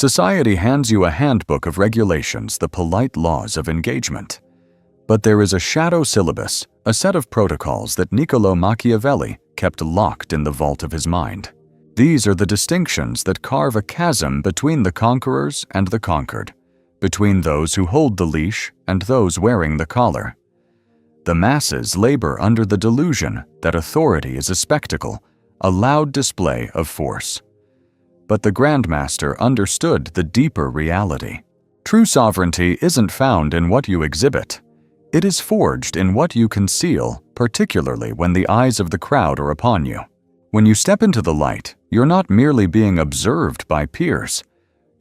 Society hands you a handbook of regulations, the polite laws of engagement. But there is a shadow syllabus, a set of protocols that Niccolo Machiavelli kept locked in the vault of his mind. These are the distinctions that carve a chasm between the conquerors and the conquered, between those who hold the leash and those wearing the collar. The masses labor under the delusion that authority is a spectacle, a loud display of force. But the Grandmaster understood the deeper reality. True sovereignty isn't found in what you exhibit. It is forged in what you conceal, particularly when the eyes of the crowd are upon you. When you step into the light, you're not merely being observed by peers.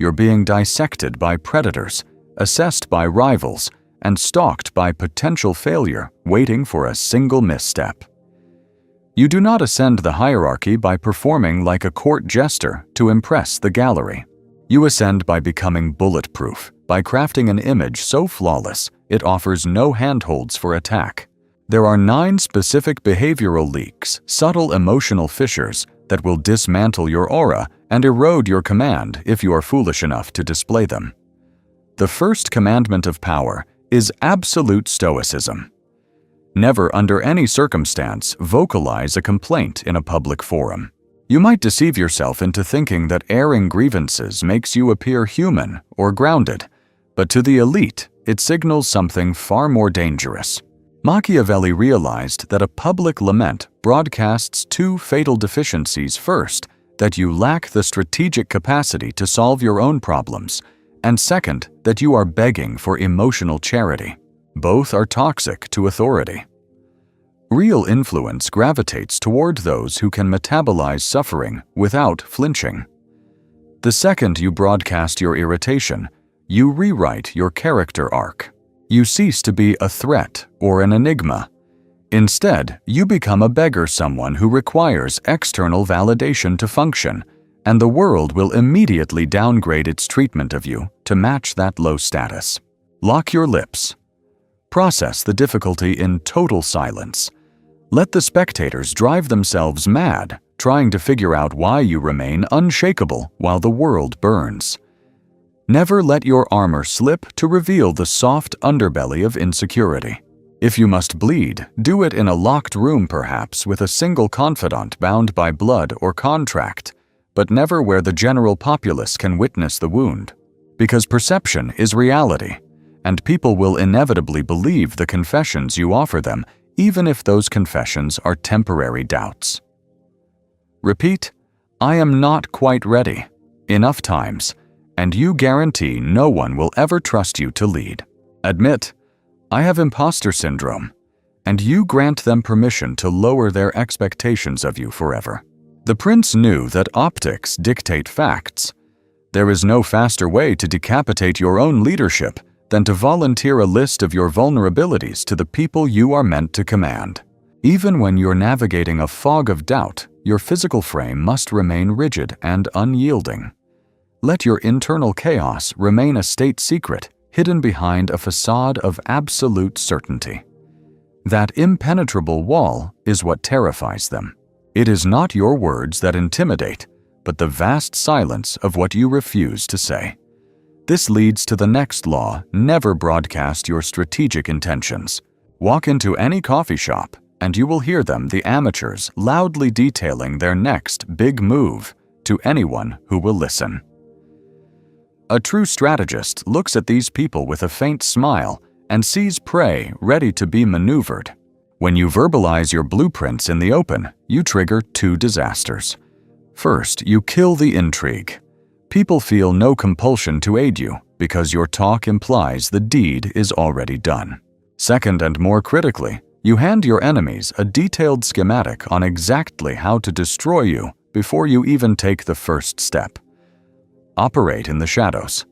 You're being dissected by predators, assessed by rivals, and stalked by potential failure waiting for a single misstep. You do not ascend the hierarchy by performing like a court jester to impress the gallery. You ascend by becoming bulletproof, by crafting an image so flawless it offers no handholds for attack. There are 9 specific behavioral leaks, subtle emotional fissures that will dismantle your aura and erode your command if you are foolish enough to display them. The first commandment of power is absolute stoicism. Never under any circumstance vocalize a complaint in a public forum. You might deceive yourself into thinking that airing grievances makes you appear human or grounded, but to the elite, it signals something far more dangerous. Machiavelli realized that a public lament broadcasts 2 fatal deficiencies. First, that you lack the strategic capacity to solve your own problems, and second, that you are begging for emotional charity. Both are toxic to authority. Real influence gravitates toward those who can metabolize suffering without flinching. The second you broadcast your irritation, you rewrite your character arc. You cease to be a threat or an enigma. Instead, you become a beggar, someone who requires external validation to function, and the world will immediately downgrade its treatment of you to match that low status. Lock your lips. Process the difficulty in total silence. Let the spectators drive themselves mad, trying to figure out why you remain unshakable while the world burns. Never let your armor slip to reveal the soft underbelly of insecurity. If you must bleed, do it in a locked room, perhaps with a single confidant bound by blood or contract, but never where the general populace can witness the wound. Because perception is reality, and people will inevitably believe the confessions you offer them, even if those confessions are temporary doubts. Repeat, "I am not quite ready," enough times, and you guarantee no one will ever trust you to lead. Admit, "I have imposter syndrome," and you grant them permission to lower their expectations of you forever. The prince knew that optics dictate facts. There is no faster way to decapitate your own leadership than to volunteer a list of your vulnerabilities to the people you are meant to command. Even when you're navigating a fog of doubt, your physical frame must remain rigid and unyielding. Let your internal chaos remain a state secret, hidden behind a facade of absolute certainty. That impenetrable wall is what terrifies them. It is not your words that intimidate, but the vast silence of what you refuse to say. This leads to the next law: never broadcast your strategic intentions. Walk into any coffee shop, and you will hear them, the amateurs, loudly detailing their next big move to anyone who will listen. A true strategist looks at these people with a faint smile and sees prey ready to be maneuvered. When you verbalize your blueprints in the open, you trigger 2 disasters. First, you kill the intrigue. People feel no compulsion to aid you because your talk implies the deed is already done. Second, and more critically, you hand your enemies a detailed schematic on exactly how to destroy you before you even take the first step. Operate in the shadows.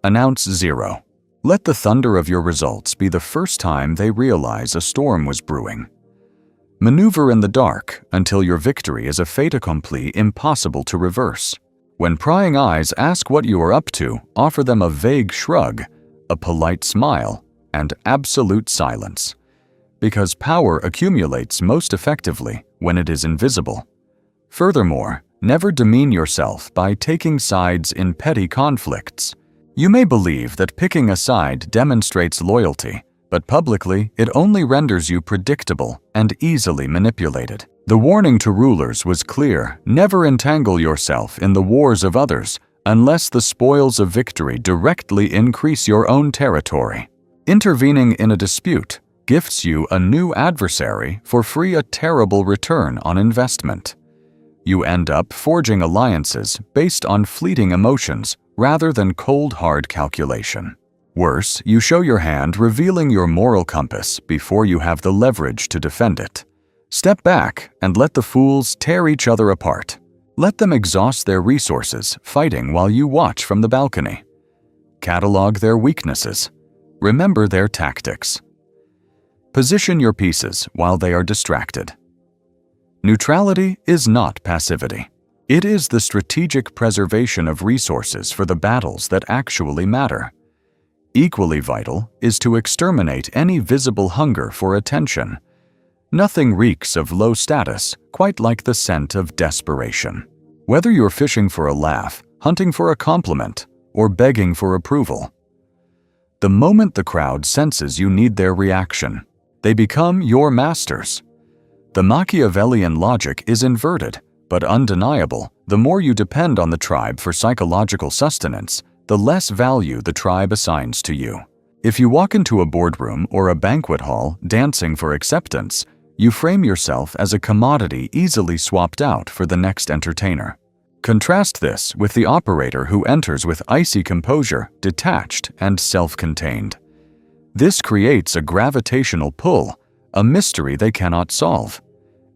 Announce 0. Let the thunder of your results be the first time they realize a storm was brewing. Maneuver in the dark until your victory is a fait accompli impossible to reverse. When prying eyes ask what you are up to, offer them a vague shrug, a polite smile, and absolute silence. Because power accumulates most effectively when it is invisible. Furthermore, Never demean yourself by taking sides in petty conflicts. You may believe that picking a side demonstrates loyalty, but publicly it only renders you predictable and easily manipulated. The warning to rulers was clear: never entangle yourself in the wars of others unless the spoils of victory directly increase your own territory. Intervening in a dispute gifts you a new adversary for free, a terrible return on investment. You end up forging alliances based on fleeting emotions rather than cold, hard calculation. Worse, you show your hand, revealing your moral compass before you have the leverage to defend it. Step back and let the fools tear each other apart. Let them exhaust their resources fighting while you watch from the balcony. Catalog their weaknesses. Remember their tactics. Position your pieces while they are distracted. Neutrality is not passivity. It is the strategic preservation of resources for the battles that actually matter. Equally vital is to exterminate any visible hunger for attention. Nothing reeks of low status quite like the scent of desperation. Whether you're fishing for a laugh, hunting for a compliment, or begging for approval, the moment the crowd senses you need their reaction, they become your masters. The Machiavellian logic is inverted, but undeniable. The more you depend on the tribe for psychological sustenance, the less value the tribe assigns to you. If you walk into a boardroom or a banquet hall dancing for acceptance, you frame yourself as a commodity easily swapped out for the next entertainer. Contrast this with the operator who enters with icy composure, detached and self-contained. This creates a gravitational pull, a mystery they cannot solve.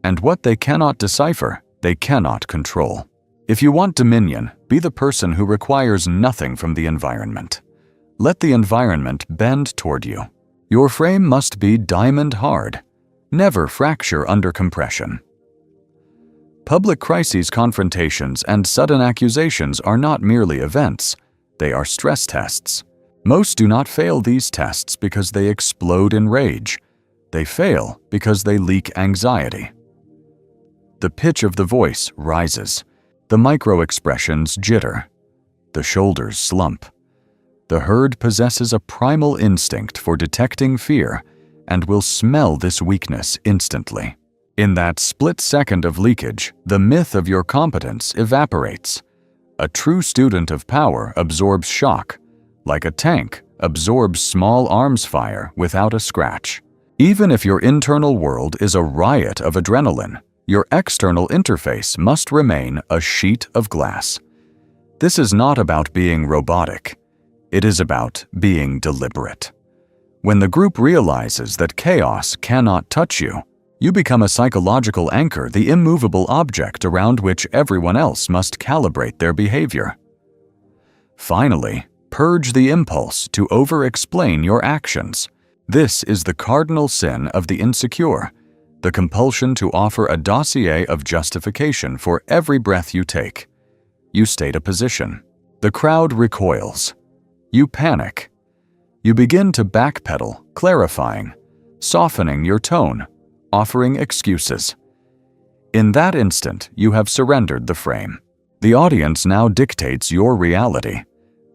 And what they cannot decipher, they cannot control. If you want dominion, be the person who requires nothing from the environment. Let the environment bend toward you. Your frame must be diamond hard. Never fracture under compression. Public crises, confrontations, and sudden accusations are not merely events. They are stress tests. Most do not fail these tests because they explode in rage. They fail because they leak anxiety. The pitch of the voice rises. The micro-expressions jitter. The shoulders slump. The herd possesses a primal instinct for detecting fear and will smell this weakness instantly. In that split second of leakage, the myth of your competence evaporates. A true student of power absorbs shock, like a tank absorbs small arms fire without a scratch. Even if your internal world is a riot of adrenaline, your external interface must remain a sheet of glass. This is not about being robotic. It is about being deliberate. When the group realizes that chaos cannot touch you, you become a psychological anchor, the immovable object around which everyone else must calibrate their behavior. Finally, purge the impulse to over-explain your actions. This is the cardinal sin of the insecure, the compulsion to offer a dossier of justification for every breath you take. You state a position. The crowd recoils. You panic. You begin to backpedal, clarifying, softening your tone, offering excuses. In that instant, you have surrendered the frame. The audience now dictates your reality.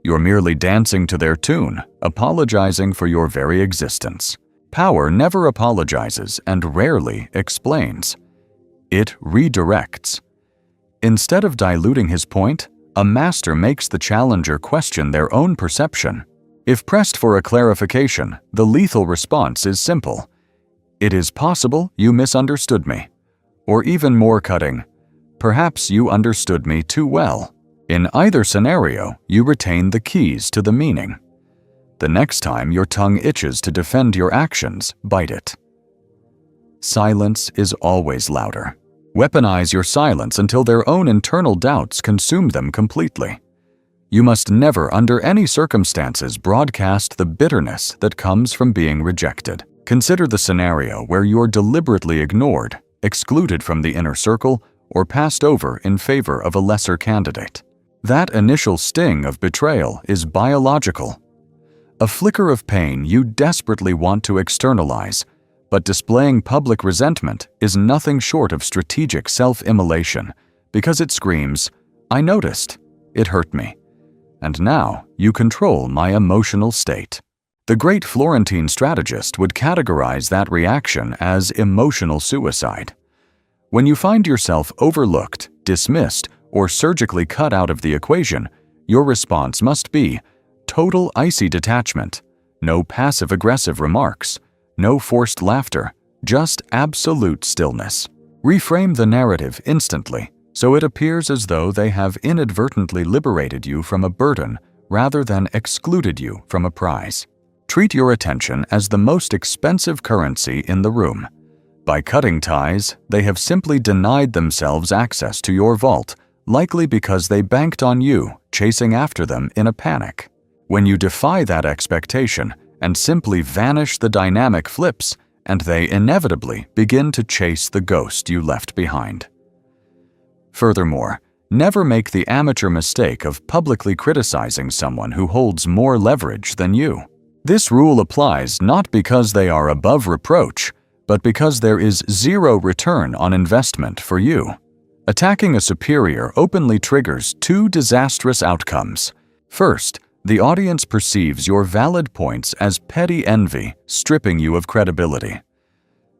You're merely dancing to their tune, apologizing for your very existence. Power never apologizes and rarely explains. It redirects. Instead of diluting his point, a master makes the challenger question their own perception. If pressed for a clarification, the lethal response is simple. It is possible you misunderstood me. Or even more cutting, perhaps you understood me too well. In either scenario, you retain the keys to the meaning. The next time your tongue itches to defend your actions, bite it. Silence is always louder. Weaponize your silence until their own internal doubts consume them completely. You must never, under any circumstances, broadcast the bitterness that comes from being rejected. Consider the scenario where you're deliberately ignored, excluded from the inner circle, or passed over in favor of a lesser candidate. That initial sting of betrayal is biological. A flicker of pain you desperately want to externalize, but displaying public resentment is nothing short of strategic self-immolation, because it screams, "I noticed, it hurt me, and now you control my emotional state." The great Florentine strategist would categorize that reaction as emotional suicide. When you find yourself overlooked, dismissed, or surgically cut out of the equation, your response must be total icy detachment, no passive-aggressive remarks, no forced laughter, just absolute stillness. Reframe the narrative instantly, so it appears as though they have inadvertently liberated you from a burden rather than excluded you from a prize. Treat your attention as the most expensive currency in the room. By cutting ties, they have simply denied themselves access to your vault, likely because they banked on you chasing after them in a panic. When you defy that expectation and simply vanish, the dynamic flips, and they inevitably begin to chase the ghost you left behind. Furthermore, never make the amateur mistake of publicly criticizing someone who holds more leverage than you. This rule applies not because they are above reproach, but because there is zero return on investment for you. Attacking a superior openly triggers two disastrous outcomes. First, the audience perceives your valid points as petty envy, stripping you of credibility.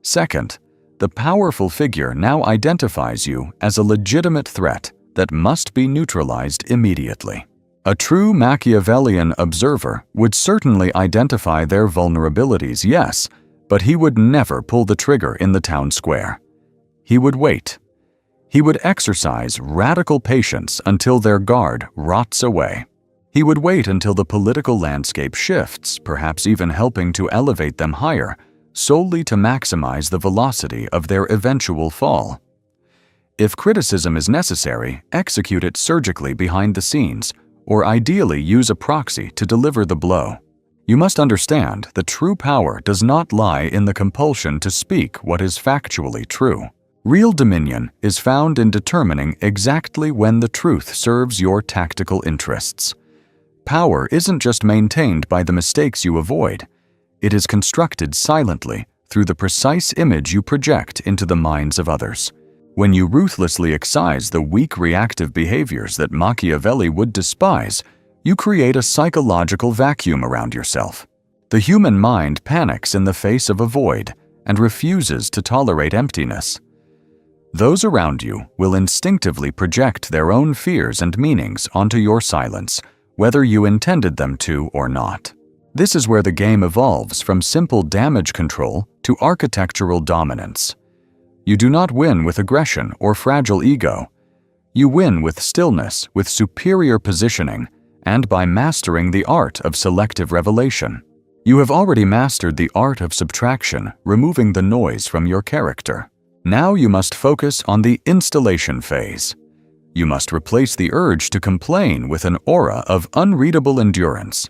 Second, the powerful figure now identifies you as a legitimate threat that must be neutralized immediately. A true Machiavellian observer would certainly identify their vulnerabilities, yes, but he would never pull the trigger in the town square. He would wait. He would exercise radical patience until their guard rots away. He would wait until the political landscape shifts, perhaps even helping to elevate them higher, solely to maximize the velocity of their eventual fall. If criticism is necessary, execute it surgically behind the scenes, or ideally use a proxy to deliver the blow. You must understand that true power does not lie in the compulsion to speak what is factually true. Real dominion is found in determining exactly when the truth serves your tactical interests. Power isn't just maintained by the mistakes you avoid. It is constructed silently through the precise image you project into the minds of others. When you ruthlessly excise the weak reactive behaviors that Machiavelli would despise, you create a psychological vacuum around yourself. The human mind panics in the face of a void and refuses to tolerate emptiness. Those around you will instinctively project their own fears and meanings onto your silence, whether you intended them to or not. This is where the game evolves from simple damage control to architectural dominance. You do not win with aggression or fragile ego. You win with stillness, with superior positioning, and by mastering the art of selective revelation. You have already mastered the art of subtraction, removing the noise from your character. Now you must focus on the installation phase. You must replace the urge to complain with an aura of unreadable endurance.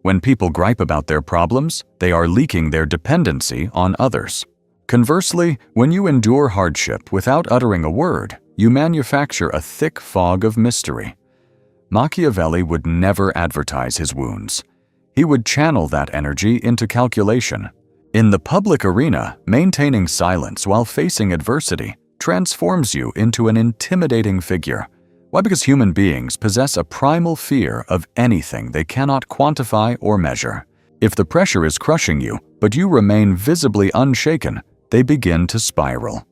When people gripe about their problems, they are leaking their dependency on others. Conversely, when you endure hardship without uttering a word, you manufacture a thick fog of mystery. Machiavelli would never advertise his wounds. He would channel that energy into calculation. In the public arena, maintaining silence while facing adversity transforms you into an intimidating figure. Why? Because human beings possess a primal fear of anything they cannot quantify or measure. If the pressure is crushing you, but you remain visibly unshaken, they begin to spiral.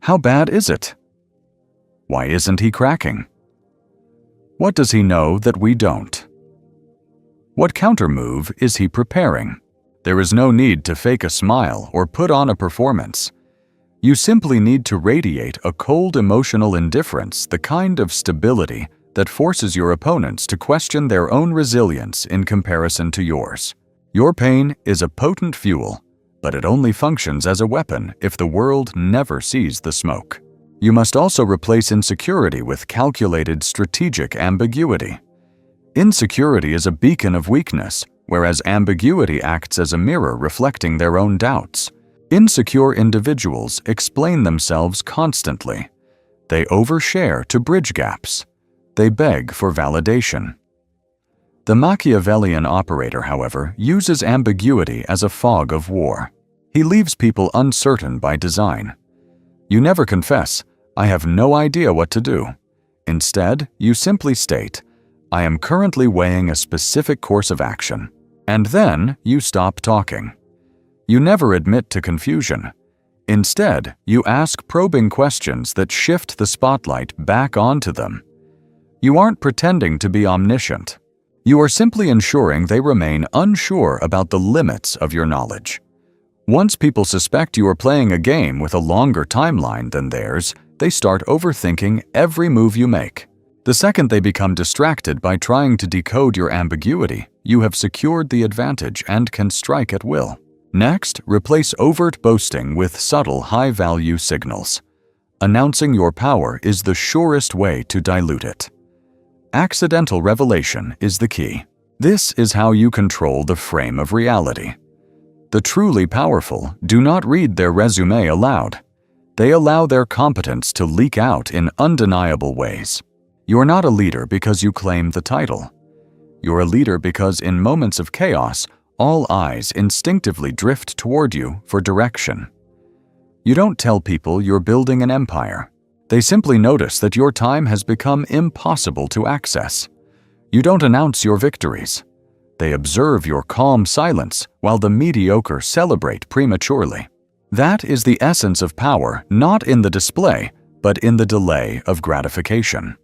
How bad is it? Why isn't he cracking? What does he know that we don't? What countermove is he preparing? There is no need to fake a smile or put on a performance. You simply need to radiate a cold emotional indifference, the kind of stability that forces your opponents to question their own resilience in comparison to yours. Your pain is a potent fuel, but it only functions as a weapon if the world never sees the smoke. You must also replace insecurity with calculated strategic ambiguity. Insecurity is a beacon of weakness, whereas ambiguity acts as a mirror reflecting their own doubts. Insecure individuals explain themselves constantly. They overshare to bridge gaps. They beg for validation. The Machiavellian operator, however, uses ambiguity as a fog of war. He leaves people uncertain by design. You never confess, I have no idea what to do. Instead, you simply state, I am currently weighing a specific course of action, and then you stop talking. You never admit to confusion. Instead, you ask probing questions that shift the spotlight back onto them. You aren't pretending to be omniscient. You are simply ensuring they remain unsure about the limits of your knowledge. Once people suspect you are playing a game with a longer timeline than theirs, they start overthinking every move you make. The second they become distracted by trying to decode your ambiguity, you have secured the advantage and can strike at will. Next, replace overt boasting with subtle high-value signals. Announcing your power is the surest way to dilute it. Accidental revelation is the key. This is how you control the frame of reality. The truly powerful do not read their resume aloud. They allow their competence to leak out in undeniable ways. You're not a leader because you claim the title. You're a leader because in moments of chaos, all eyes instinctively drift toward you for direction. You don't tell people you're building an empire. They simply notice that your time has become impossible to access. You don't announce your victories. They observe your calm silence while the mediocre celebrate prematurely. That is the essence of power, not in the display, but in the delay of gratification.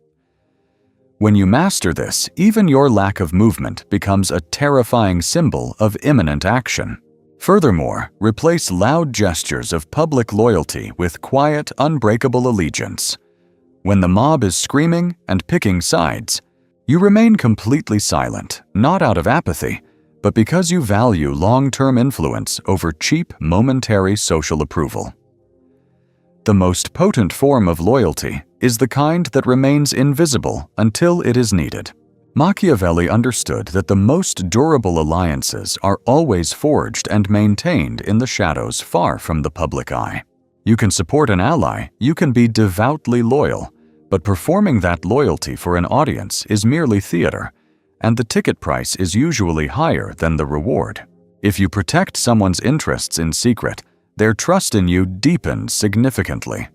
When you master this, even your lack of movement becomes a terrifying symbol of imminent action. Furthermore, replace loud gestures of public loyalty with quiet, unbreakable allegiance. When the mob is screaming and picking sides, you remain completely silent, not out of apathy, but because you value long-term influence over cheap, momentary social approval. The most potent form of loyalty is the kind that remains invisible until it is needed. Machiavelli understood that the most durable alliances are always forged and maintained in the shadows far from the public eye. You can support an ally, you can be devoutly loyal, but performing that loyalty for an audience is merely theater, and the ticket price is usually higher than the reward. If you protect someone's interests in secret, their trust in you deepens significantly.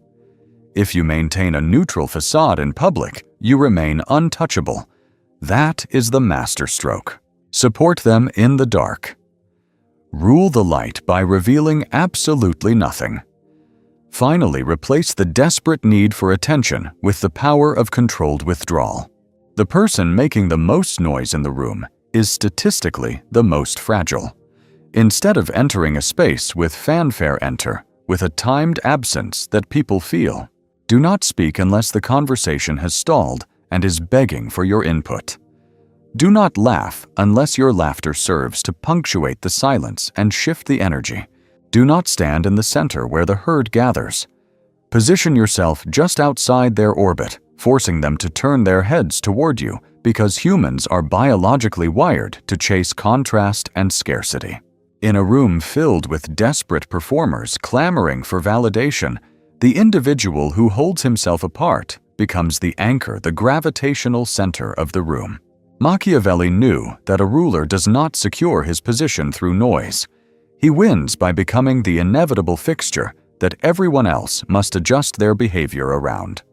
If you maintain a neutral facade in public, you remain untouchable. That is the masterstroke. Support them in the dark. Rule the light by revealing absolutely nothing. Finally, replace the desperate need for attention with the power of controlled withdrawal. The person making the most noise in the room is statistically the most fragile. Instead of entering a space with fanfare, enter with a timed absence that people feel. Do not speak unless the conversation has stalled and is begging for your input. Do not laugh unless your laughter serves to punctuate the silence and shift the energy. Do not stand in the center where the herd gathers. Position yourself just outside their orbit, forcing them to turn their heads toward you because humans are biologically wired to chase contrast and scarcity. In a room filled with desperate performers clamoring for validation, the individual who holds himself apart becomes the anchor, the gravitational center of the room. Machiavelli knew that a ruler does not secure his position through noise. He wins by becoming the inevitable fixture that everyone else must adjust their behavior around.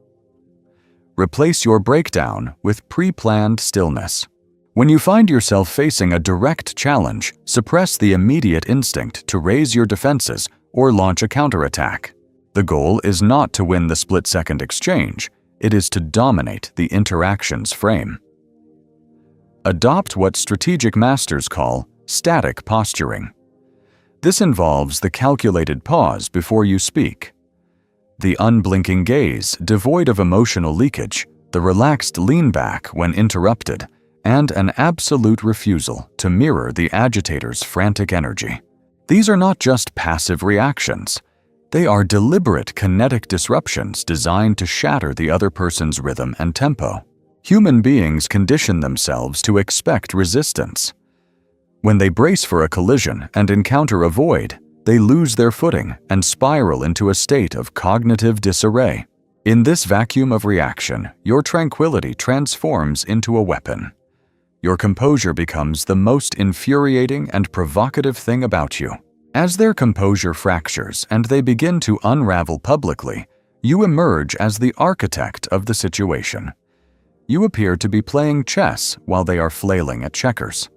Replace your breakdown with pre-planned stillness. When you find yourself facing a direct challenge, suppress the immediate instinct to raise your defenses or launch a counterattack. The goal is not to win the split-second exchange, it is to dominate the interaction's frame. Adopt what strategic masters call static posturing. This involves the calculated pause before you speak, the unblinking gaze devoid of emotional leakage, the relaxed lean back when interrupted, and an absolute refusal to mirror the agitator's frantic energy. These are not just passive reactions. They are deliberate kinetic disruptions designed to shatter the other person's rhythm and tempo. Human beings condition themselves to expect resistance. When they brace for a collision and encounter a void, they lose their footing and spiral into a state of cognitive disarray. In this vacuum of reaction, your tranquility transforms into a weapon. Your composure becomes the most infuriating and provocative thing about you. As their composure fractures and they begin to unravel publicly, You emerge as the architect of the situation. You appear to be playing chess while they are flailing at checkers.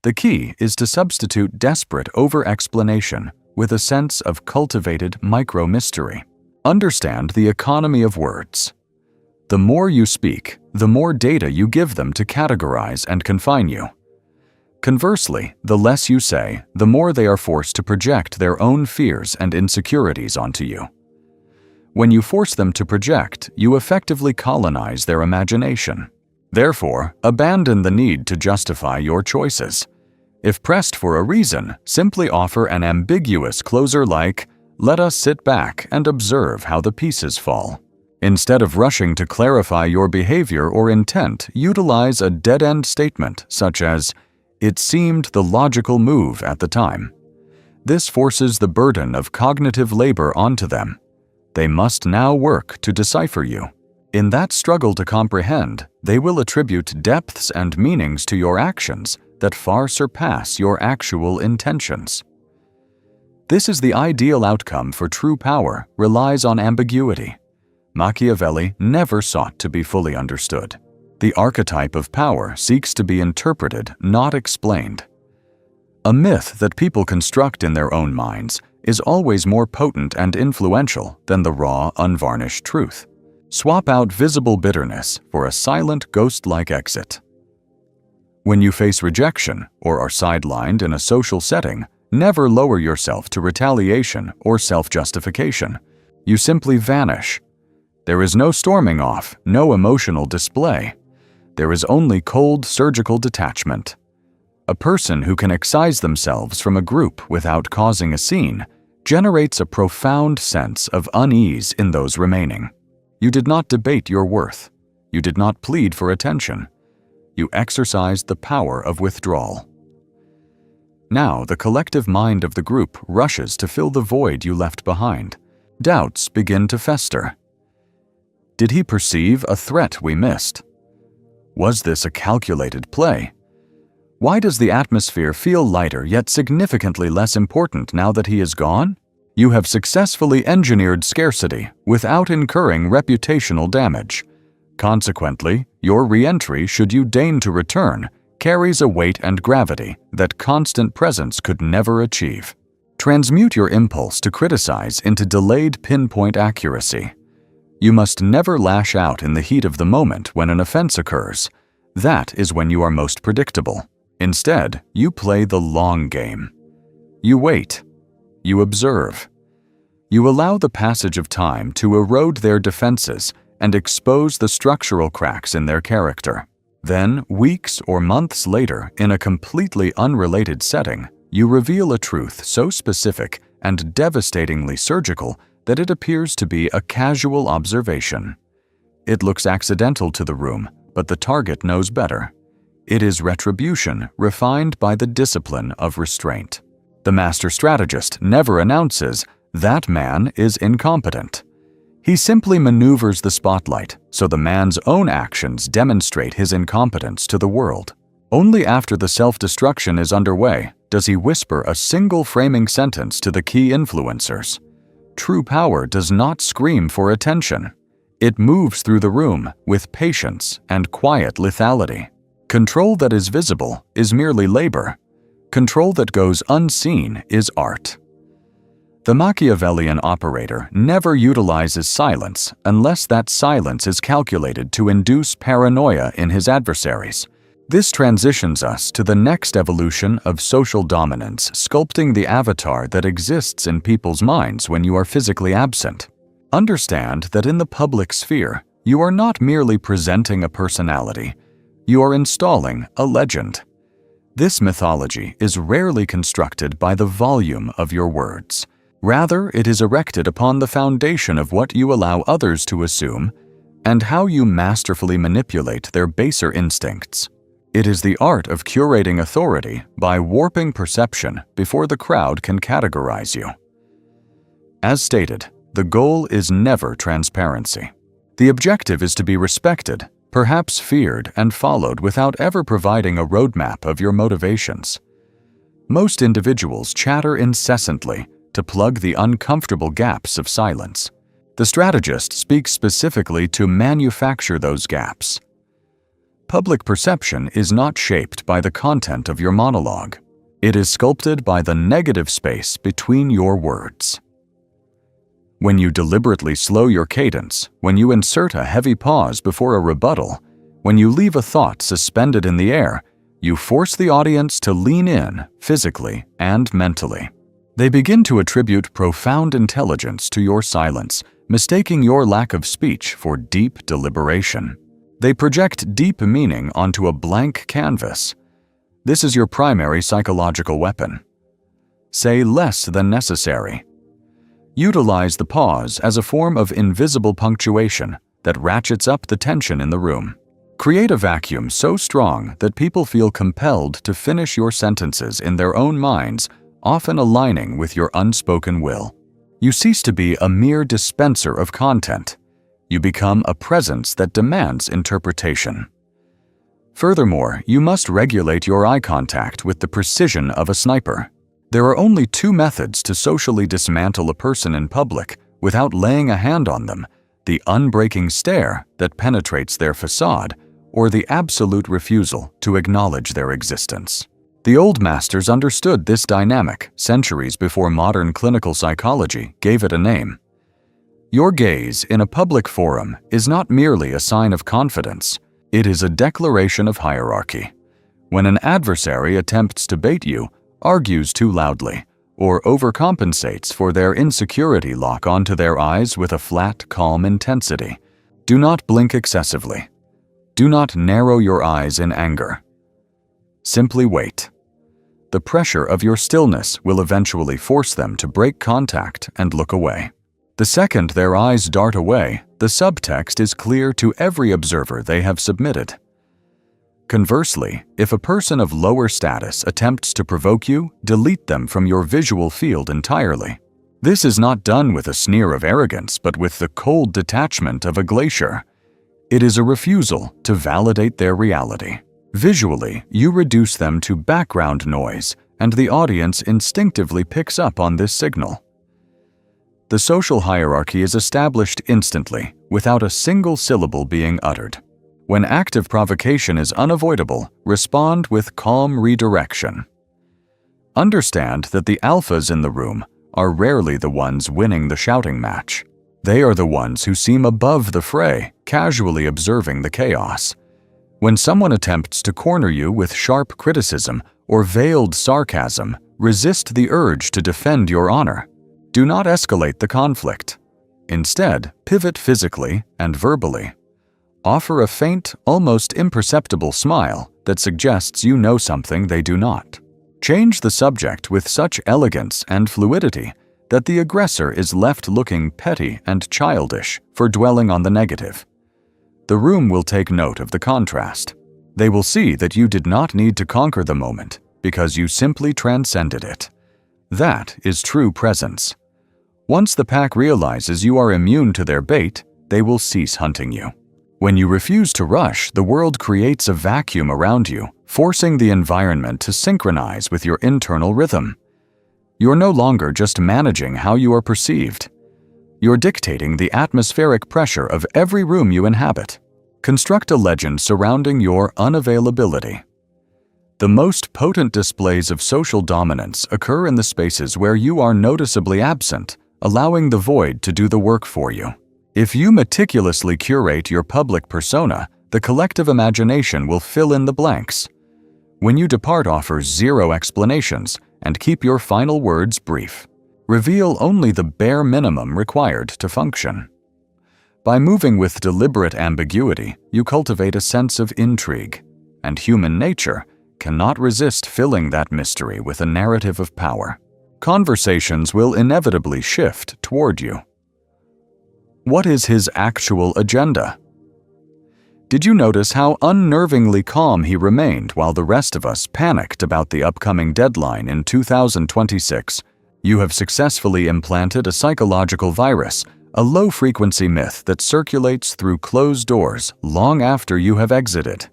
The key is to substitute desperate over-explanation with a sense of cultivated micro-mystery. Understand the economy of words. The more you speak, the more data you give them to categorize and confine you. Conversely, the less you say, the more they are forced to project their own fears and insecurities onto you. When you force them to project, you effectively colonize their imagination. Therefore, abandon the need to justify your choices. If pressed for a reason, simply offer an ambiguous closer like, "Let us sit back and observe how the pieces fall." Instead of rushing to clarify your behavior or intent, utilize a dead-end statement such as, "It seemed the logical move at the time." This forces the burden of cognitive labor onto them. They must now work to decipher you. In that struggle to comprehend, they will attribute depths and meanings to your actions that far surpass your actual intentions. This is the ideal outcome for true power, relies on ambiguity. Machiavelli never sought to be fully understood. The archetype of power seeks to be interpreted, not explained. A myth that people construct in their own minds is always more potent and influential than the raw, unvarnished truth. Swap out visible bitterness for a silent, ghost-like exit. When you face rejection or are sidelined in a social setting, never lower yourself to retaliation or self-justification. You simply vanish. There is no storming off, no emotional display. There is only cold, surgical detachment. A person who can excise themselves from a group without causing a scene generates a profound sense of unease in those remaining. You did not debate your worth. You did not plead for attention. You exercised the power of withdrawal. Now the collective mind of the group rushes to fill the void you left behind. Doubts begin to fester. Did he perceive a threat we missed? Was this a calculated play? Why does the atmosphere feel lighter yet significantly less important now that he is gone? You have successfully engineered scarcity without incurring reputational damage. Consequently, your re-entry, should you deign to return, carries a weight and gravity that constant presence could never achieve. Transmute your impulse to criticize into delayed pinpoint accuracy. You must never lash out in the heat of the moment when an offense occurs. That is when you are most predictable. Instead, you play the long game. You wait. You observe. You allow the passage of time to erode their defenses and expose the structural cracks in their character. Then, weeks or months later, in a completely unrelated setting, you reveal a truth so specific and devastatingly surgical that it appears to be a casual observation. It looks accidental to the room, but the target knows better. It is retribution refined by the discipline of restraint. The master strategist never announces, "That man is incompetent." He simply maneuvers the spotlight so the man's own actions demonstrate his incompetence to the world. Only after the self-destruction is underway does he whisper a single framing sentence to the key influencers. True power does not scream for attention. It moves through the room with patience and quiet lethality. Control that is visible is merely labor. Control that goes unseen is art. The Machiavellian operator never utilizes silence unless that silence is calculated to induce paranoia in his adversaries. This transitions us to the next evolution of social dominance, sculpting the avatar that exists in people's minds when you are physically absent. Understand that in the public sphere, you are not merely presenting a personality, you are installing a legend. This mythology is rarely constructed by the volume of your words. Rather, it is erected upon the foundation of what you allow others to assume and how you masterfully manipulate their baser instincts. It is the art of curating authority by warping perception before the crowd can categorize you. As stated, the goal is never transparency. The objective is to be respected, perhaps feared and followed without ever providing a roadmap of your motivations. Most individuals chatter incessantly to plug the uncomfortable gaps of silence. The strategist speaks specifically to manufacture those gaps. Public perception is not shaped by the content of your monologue. It is sculpted by the negative space between your words. When you deliberately slow your cadence, when you insert a heavy pause before a rebuttal, when you leave a thought suspended in the air, you force the audience to lean in physically and mentally. They begin to attribute profound intelligence to your silence, mistaking your lack of speech for deep deliberation. They project deep meaning onto a blank canvas. This is your primary psychological weapon. Say less than necessary. Utilize the pause as a form of invisible punctuation that ratchets up the tension in the room. Create a vacuum so strong that people feel compelled to finish your sentences in their own minds, often aligning with your unspoken will. You cease to be a mere dispenser of content. You become a presence that demands interpretation. Furthermore, you must regulate your eye contact with the precision of a sniper. There are only two methods to socially dismantle a person in public without laying a hand on them: the unbreaking stare that penetrates their facade, or the absolute refusal to acknowledge their existence. The old masters understood this dynamic centuries before modern clinical psychology gave it a name. Your gaze in a public forum is not merely a sign of confidence, it is a declaration of hierarchy. When an adversary attempts to bait you, argues too loudly, or overcompensates for their insecurity, lock onto their eyes with a flat, calm intensity. Do not blink excessively. Do not narrow your eyes in anger. Simply wait. The pressure of your stillness will eventually force them to break contact and look away. The second their eyes dart away, the subtext is clear to every observer they have submitted. Conversely, if a person of lower status attempts to provoke you, delete them from your visual field entirely. This is not done with a sneer of arrogance, but with the cold detachment of a glacier. It is a refusal to validate their reality. Visually, you reduce them to background noise, and the audience instinctively picks up on this signal. The social hierarchy is established instantly, without a single syllable being uttered. When active provocation is unavoidable, respond with calm redirection. Understand that the alphas in the room are rarely the ones winning the shouting match. They are the ones who seem above the fray, casually observing the chaos. When someone attempts to corner you with sharp criticism or veiled sarcasm, resist the urge to defend your honor. Do not escalate the conflict. Instead, pivot physically and verbally. Offer a faint, almost imperceptible smile that suggests you know something they do not. Change the subject with such elegance and fluidity that the aggressor is left looking petty and childish for dwelling on the negative. The room will take note of the contrast. They will see that you did not need to conquer the moment because you simply transcended it. That is true presence. Once the pack realizes you are immune to their bait, they will cease hunting you. When you refuse to rush, the world creates a vacuum around you, forcing the environment to synchronize with your internal rhythm. You're no longer just managing how you are perceived. You're dictating the atmospheric pressure of every room you inhabit. Construct a legend surrounding your unavailability. The most potent displays of social dominance occur in the spaces where you are noticeably absent, allowing the void to do the work for you. If you meticulously curate your public persona, the collective imagination will fill in the blanks. When you depart, offer zero explanations and keep your final words brief. Reveal only the bare minimum required to function. By moving with deliberate ambiguity, you cultivate a sense of intrigue, and human nature cannot resist filling that mystery with a narrative of power. Conversations will inevitably shift toward you. What is his actual agenda? Did you notice how unnervingly calm he remained while the rest of us panicked about the upcoming deadline in 2026? You have successfully implanted a psychological virus, a low-frequency myth that circulates through closed doors long after you have exited.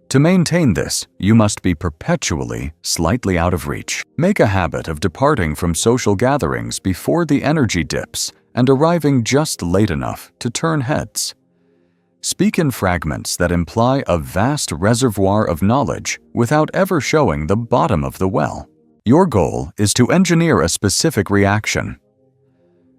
To maintain this, you must be perpetually slightly out of reach. Make a habit of departing from social gatherings before the energy dips and arriving just late enough to turn heads. Speak in fragments that imply a vast reservoir of knowledge without ever showing the bottom of the well. Your goal is to engineer a specific reaction.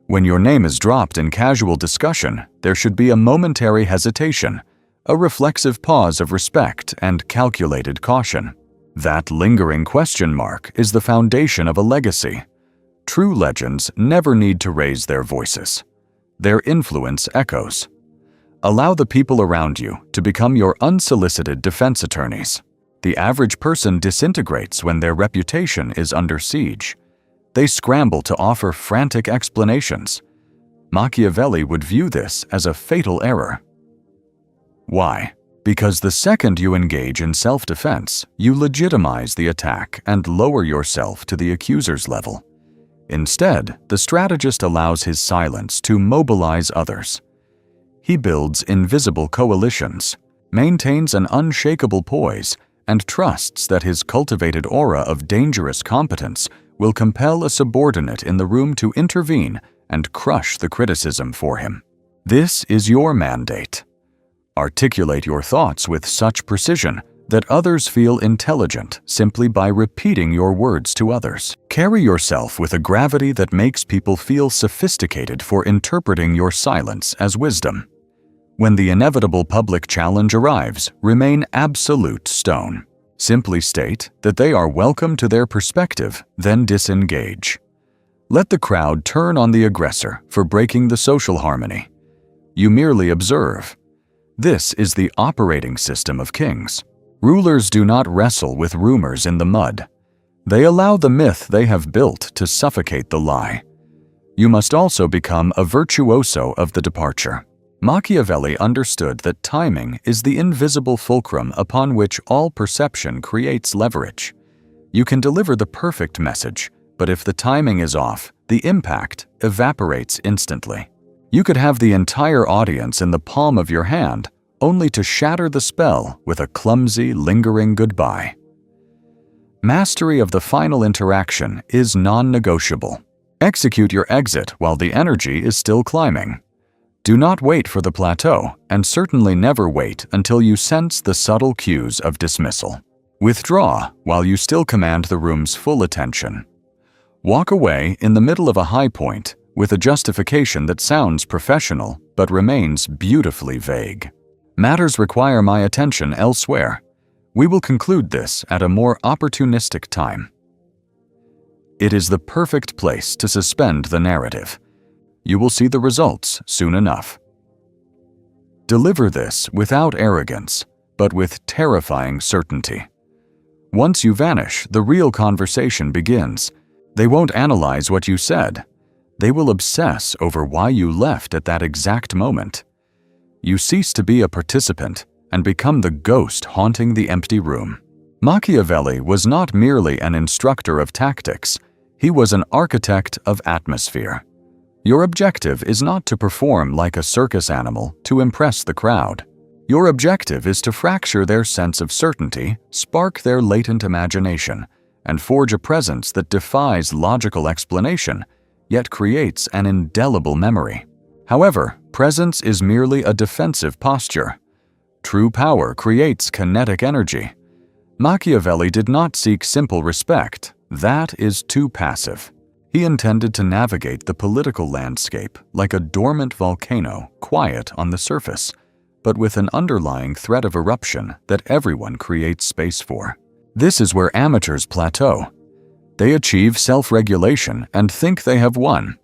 When your name is dropped in casual discussion, there should be a momentary hesitation, a reflexive pause of respect and calculated caution. That lingering question mark is the foundation of a legacy. True legends never need to raise their voices. Their influence echoes. Allow the people around you to become your unsolicited defense attorneys. The average person disintegrates when their reputation is under siege. They scramble to offer frantic explanations. Machiavelli would view this as a fatal error. Why? Because the second you engage in self-defense, you legitimize the attack and lower yourself to the accuser's level. Instead, the strategist allows his silence to mobilize others. He builds invisible coalitions, maintains an unshakable poise, and trusts that his cultivated aura of dangerous competence will compel a subordinate in the room to intervene and crush the criticism for him. This is your mandate. Articulate your thoughts with such precision that others feel intelligent simply by repeating your words to others. Carry yourself with a gravity that makes people feel sophisticated for interpreting your silence as wisdom. When the inevitable public challenge arrives, remain absolute stone. Simply state that they are welcome to their perspective, then disengage. Let the crowd turn on the aggressor for breaking the social harmony. You merely observe. This is the operating system of kings. Rulers do not wrestle with rumors in the mud. They allow the myth they have built to suffocate the lie. You must also become a virtuoso of the departure. Machiavelli understood that timing is the invisible fulcrum upon which all perception creates leverage. You can deliver the perfect message, but if the timing is off, the impact evaporates instantly. You could have the entire audience in the palm of your hand, only to shatter the spell with a clumsy, lingering goodbye. Mastery of the final interaction is non-negotiable. Execute your exit while the energy is still climbing. Do not wait for the plateau, and certainly never wait until you sense the subtle cues of dismissal. Withdraw while you still command the room's full attention. Walk away in the middle of a high point with a justification that sounds professional but remains beautifully vague. Matters require my attention elsewhere. We will conclude this at a more opportunistic time. It is the perfect place to suspend the narrative. You will see the results soon enough. Deliver this without arrogance, but with terrifying certainty. Once you vanish, the real conversation begins. They won't analyze what you said. They will obsess over why you left at that exact moment. You cease to be a participant and become the ghost haunting the empty room. Machiavelli was not merely an instructor of tactics. He was an architect of atmosphere. Your objective is not to perform like a circus animal to impress the crowd. Your objective is to fracture their sense of certainty, spark their latent imagination, and forge a presence that defies logical explanation, yet creates an indelible memory. However, presence is merely a defensive posture. True power creates kinetic energy. Machiavelli did not seek simple respect. That is too passive. He intended to navigate the political landscape like a dormant volcano, quiet on the surface, but with an underlying threat of eruption that everyone creates space for. This is where amateurs plateau. They achieve self-regulation and think they have won.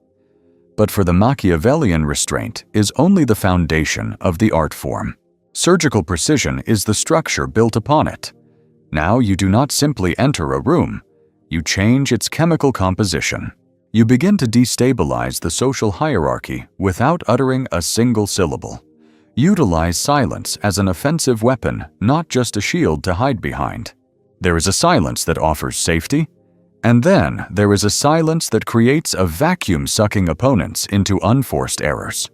But for the Machiavellian, restraint is only the foundation of the art form. Surgical precision is the structure built upon it. Now you do not simply enter a room. You change its chemical composition. You begin to destabilize the social hierarchy without uttering a single syllable. Utilize silence as an offensive weapon, not just a shield to hide behind. There is a silence that offers safety, and then there is a silence that creates a vacuum sucking opponents into unforced errors.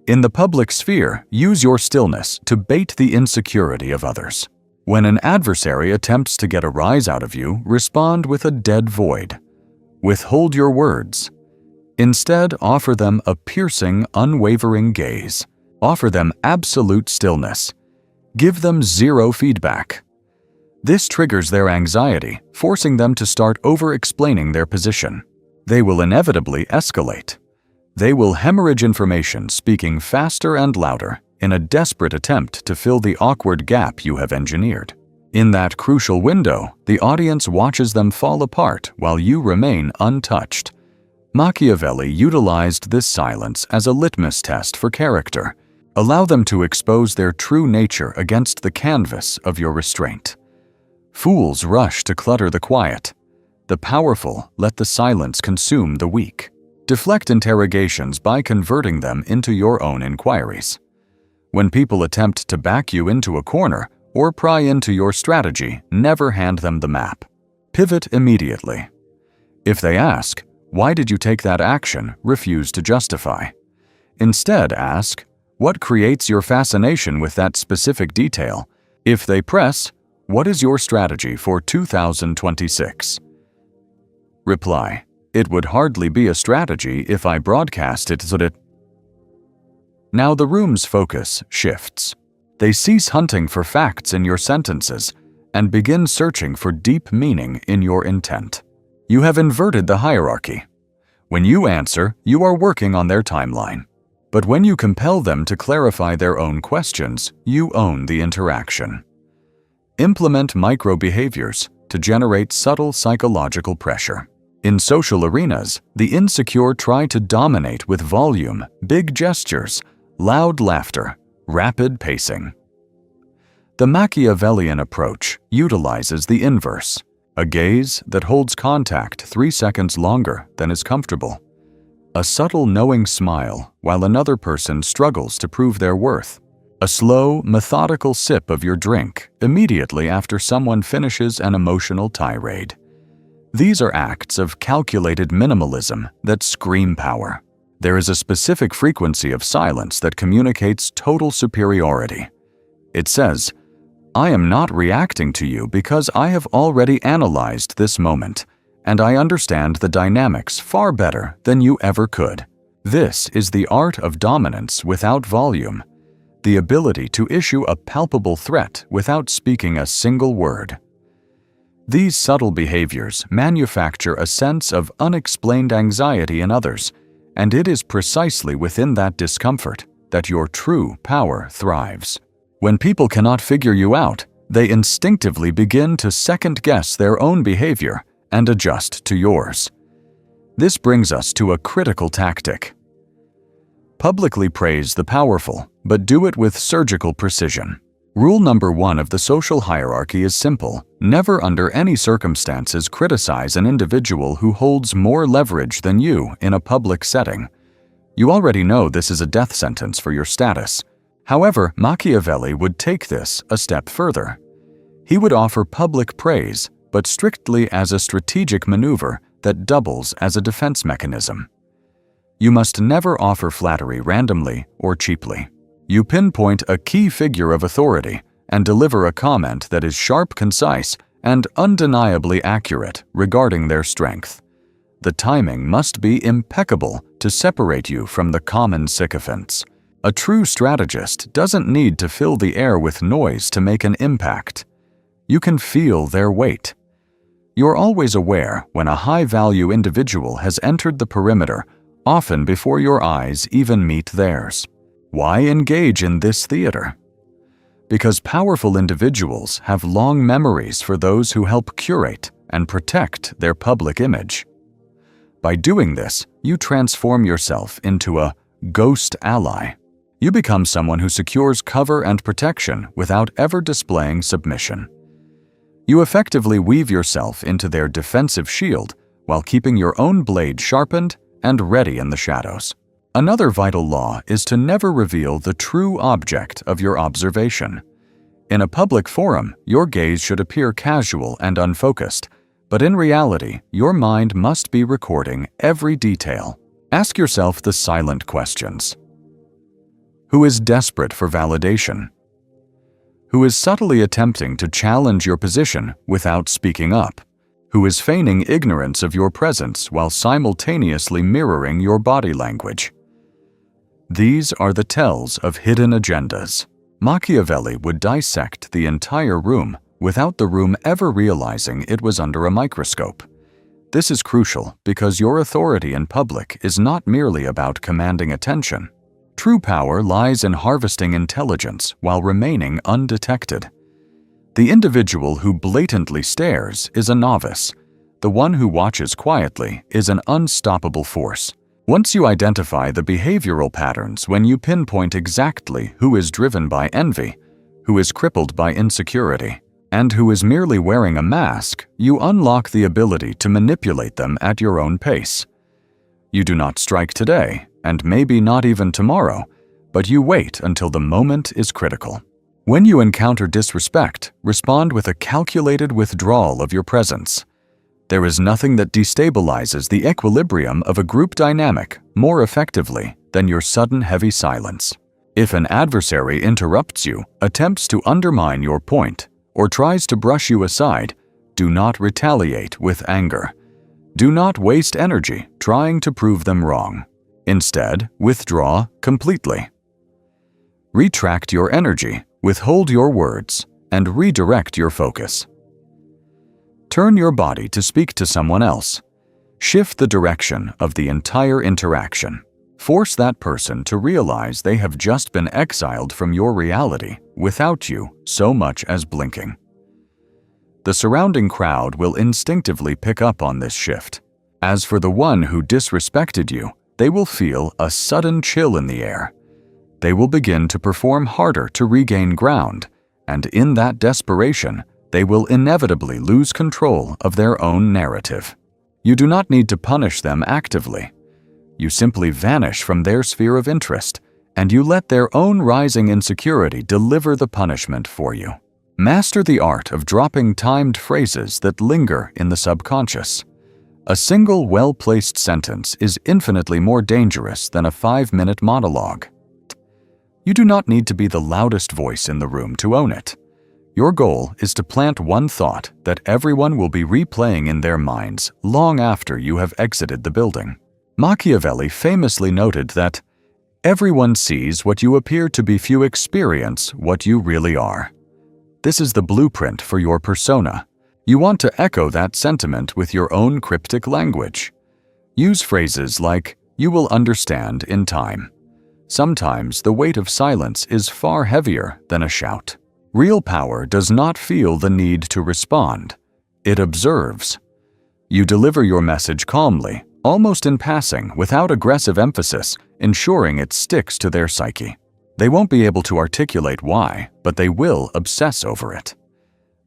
In the public sphere, use your stillness to bait the insecurity of others. When an adversary attempts to get a rise out of you, respond with a dead void. Withhold your words. Instead, offer them a piercing, unwavering gaze. Offer them absolute stillness. Give them zero feedback. This triggers their anxiety, forcing them to start over-explaining their position. They will inevitably escalate. They will hemorrhage information, speaking faster and louder, in a desperate attempt to fill the awkward gap you have engineered. In that crucial window, the audience watches them fall apart while you remain untouched. Machiavelli utilized this silence as a litmus test for character. Allow them to expose their true nature against the canvas of your restraint. Fools rush to clutter the quiet. The powerful let the silence consume the weak. Deflect interrogations by converting them into your own inquiries. When people attempt to back you into a corner or pry into your strategy, never hand them the map. Pivot immediately. If they ask, "Why did you take that action?" refuse to justify. Instead, ask, "What creates your fascination with that specific detail?" If they press, "What is your strategy for 2026?" Reply, "It would hardly be a strategy if I broadcast it so that..." Now the room's focus shifts. They cease hunting for facts in your sentences and begin searching for deep meaning in your intent. You have inverted the hierarchy. When you answer, you are working on their timeline. But when you compel them to clarify their own questions, you own the interaction. Implement micro-behaviors to generate subtle psychological pressure. In social arenas, the insecure try to dominate with volume, big gestures, loud laughter, rapid pacing. The Machiavellian approach utilizes the inverse, a gaze that holds contact 3 seconds longer than is comfortable. A subtle knowing smile while another person struggles to prove their worth. A slow, methodical sip of your drink immediately after someone finishes an emotional tirade. These are acts of calculated minimalism that scream power. There is a specific frequency of silence that communicates total superiority. It says, "I am not reacting to you because I have already analyzed this moment, and I understand the dynamics far better than you ever could." This is the art of dominance without volume, the ability to issue a palpable threat without speaking a single word. These subtle behaviors manufacture a sense of unexplained anxiety in others, and it is precisely within that discomfort that your true power thrives. When people cannot figure you out, they instinctively begin to second-guess their own behavior and adjust to yours. This brings us to a critical tactic. Publicly praise the powerful, but do it with surgical precision. Rule number 1 of the social hierarchy is simple. Never under any circumstances criticize an individual who holds more leverage than you in a public setting. You already know this is a death sentence for your status. However, Machiavelli would take this a step further. He would offer public praise, but strictly as a strategic maneuver that doubles as a defense mechanism. You must never offer flattery randomly or cheaply. You pinpoint a key figure of authority and deliver a comment that is sharp, concise, and undeniably accurate regarding their strength. The timing must be impeccable to separate you from the common sycophants. A true strategist doesn't need to fill the air with noise to make an impact. You can feel their weight. You're always aware when a high-value individual has entered the perimeter, often before your eyes even meet theirs. Why engage in this theater? Because powerful individuals have long memories for those who help curate and protect their public image. By doing this, you transform yourself into a ghost ally. You become someone who secures cover and protection without ever displaying submission. You effectively weave yourself into their defensive shield while keeping your own blade sharpened and ready in the shadows. Another vital law is to never reveal the true object of your observation. In a public forum, your gaze should appear casual and unfocused, but in reality, your mind must be recording every detail. Ask yourself the silent questions. Who is desperate for validation? Who is subtly attempting to challenge your position without speaking up? who is feigning ignorance of your presence while simultaneously mirroring your body language. These are the tells of hidden agendas. Machiavelli would dissect the entire room without the room ever realizing it was under a microscope. This is crucial because your authority in public is not merely about commanding attention. True power lies in harvesting intelligence while remaining undetected. The individual who blatantly stares is a novice. The one who watches quietly is an unstoppable force. Once you identify the behavioral patterns when you pinpoint exactly who is driven by envy, who is crippled by insecurity, and who is merely wearing a mask, you unlock the ability to manipulate them at your own pace. You do not strike today, and maybe not even tomorrow, but you wait until the moment is critical. When you encounter disrespect, respond with a calculated withdrawal of your presence. There is nothing that destabilizes the equilibrium of a group dynamic more effectively than your sudden heavy silence. If an adversary interrupts you, attempts to undermine your point, or tries to brush you aside, do not retaliate with anger. Do not waste energy trying to prove them wrong. Instead, withdraw completely. Retract your energy, withhold your words, and redirect your focus. Turn your body to speak to someone else. Shift the direction of the entire interaction. Force that person to realize they have just been exiled from your reality without you so much as blinking. The surrounding crowd will instinctively pick up on this shift. As for the one who disrespected you, they will feel a sudden chill in the air. They will begin to perform harder to regain ground, and in that desperation, they will inevitably lose control of their own narrative. You do not need to punish them actively. You simply vanish from their sphere of interest, and you let their own rising insecurity deliver the punishment for you. Master the art of dropping timed phrases that linger in the subconscious. A single well-placed sentence is infinitely more dangerous than a 5-minute monologue. You do not need to be the loudest voice in the room to own it. Your goal is to plant one thought that everyone will be replaying in their minds long after you have exited the building. Machiavelli famously noted that everyone sees what you appear to be, few experience what you really are. This is the blueprint for your persona. You want to echo that sentiment with your own cryptic language. Use phrases like, "You will understand in time." Sometimes the weight of silence is far heavier than a shout. Real power does not feel the need to respond. It observes. You deliver your message calmly, almost in passing, without aggressive emphasis, ensuring it sticks to their psyche. They won't be able to articulate why, but they will obsess over it.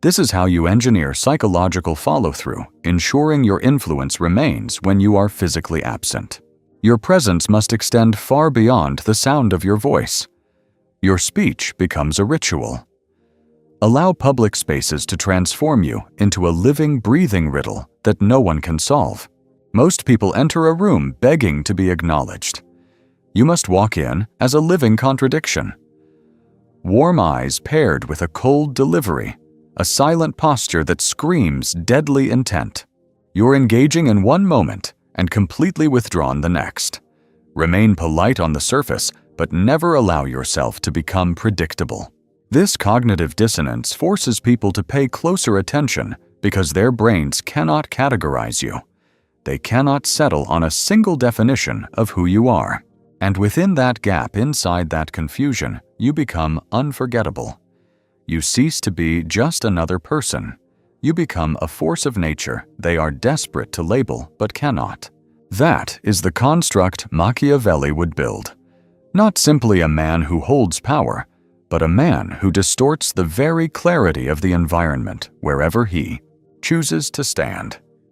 This is how you engineer psychological follow-through, ensuring your influence remains when you are physically absent. Your presence must extend far beyond the sound of your voice. Your speech becomes a ritual. Allow public spaces to transform you into a living, breathing riddle that no one can solve. Most people enter a room begging to be acknowledged. You must walk in as a living contradiction. Warm eyes paired with a cold delivery, a silent posture that screams deadly intent. You're engaging in one moment and completely withdrawn the next. Remain polite on the surface, but never allow yourself to become predictable. This cognitive dissonance forces people to pay closer attention because their brains cannot categorize you. They cannot settle on a single definition of who you are. And within that gap, inside that confusion, you become unforgettable. You cease to be just another person. You become a force of nature they are desperate to label but cannot. That is the construct Machiavelli would build. Not simply a man who holds power, but a man who distorts the very clarity of the environment wherever he chooses to stand.